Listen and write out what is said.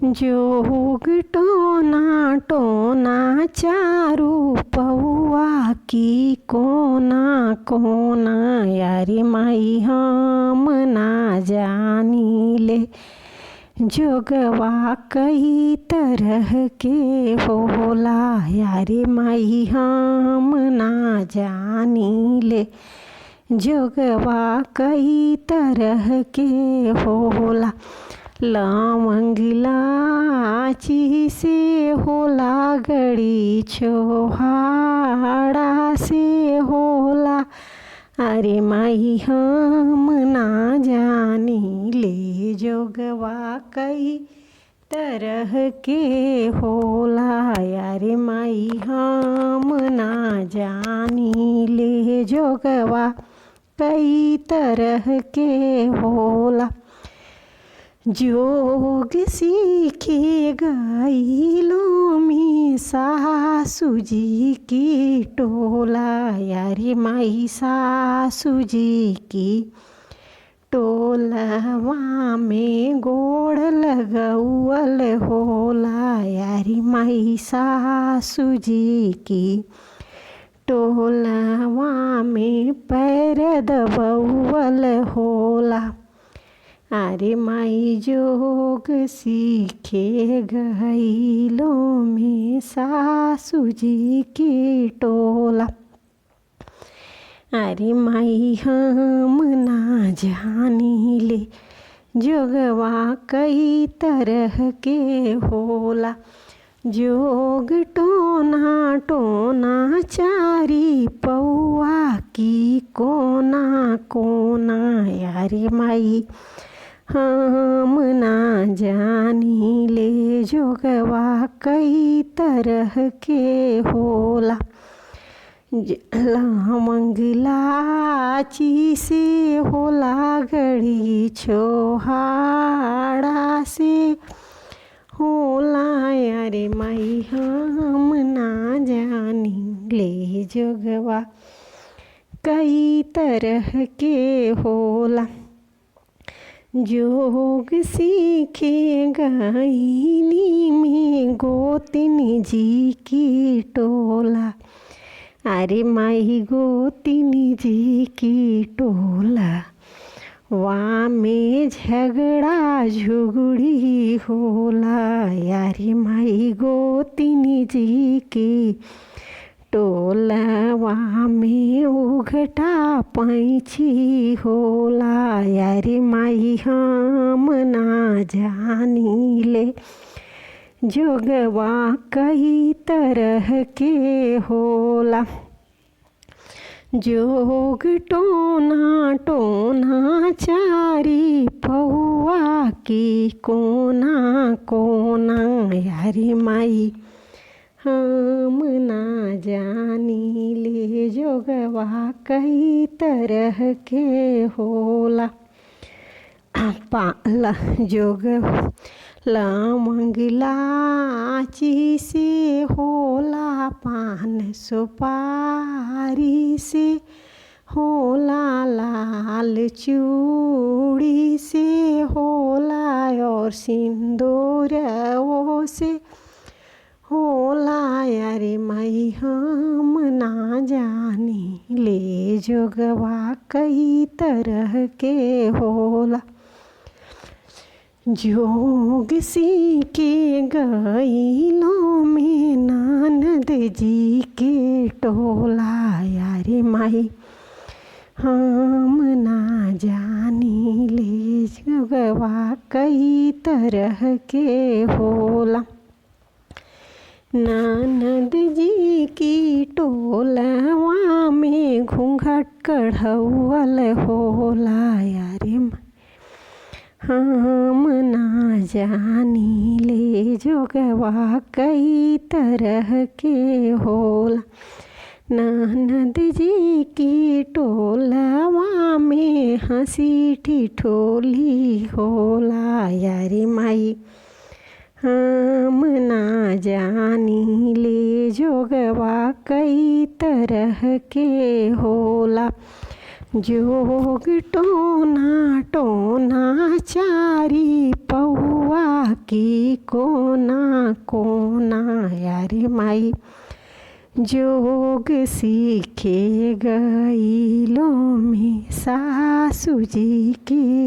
जोग टोना टोना चारू पौआ की कोना कोना यारी माई हम ना जानी ले। जोगवा कई तरह के होला यारी माई हम ना जानी ले। जोगवा कई तरह के होला लवंग इलायची से होला गड़ी छोहाड़ा से होला। अरे माई हम ना जानी ले। जोगवा कई तरह के होला यारे माई हम ना जानी ले। जोगवा कई तरह के होला जोग सीखे गईलों में सासू जी की टोला यारी माई सासू जी की टोलवा में गोड़ लगौल होला यारी माई सासू जी की टोलवा में पैर दबौल होला। अरे माई जोग सीखे गईलों में सासू जी की टोला। अरे माई हम ना जानी ले। जोगवा कई तरह के होला जोग टोना टोना चारी पौआ की कोना कोना यारी माई हम ना जानी ले। जोगवा कई तरह के होला लवंग इलायची से होला गड़ी छोहाड़ा से होला यारे माई हम ना जानी ले। जोगवा कई तरह के होला जोग सीखे गईनी में गोतिनी जी की टोला। अरे माई गोतिनी जी की टोला वहाँ में झगड़ा झुगड़ी होला यारी माई गोतिनी जी की टोलवा में उघटा पैंची होला यारी माई हम ना जानी ले। जोगवा कई तरह के होला जोग टोना टोना चारी पौआ की कोना कोना यारी माई हम ना जानी ले। जोगवा कई तरह के होला पाला जोग लवंग इलायची से होला पान सुपारी से होला लाल चूड़ी से होला और सिंदूर से होला यारे माई हम ना जानी ले। जोगवा कई तरह के होला जोग सीखे गईलों में ननद जी के टोला यारे माई हम ना जानी ले। जोगवा कई तरह के होला ननद जी की टोलवा में घूंघट कढ़ौल होला यारे हम ना जानी ले। जोगवा कई तरह के होला ननद जी की टोलवा में हंसी ठिठोली होला यारी माई हम ना जानी ले। जोगवा कई तरह के होला जोग टोना टोना चारी पौआ की कोना कोना यारे माई जोग सीखे गईलों में सासू जी की।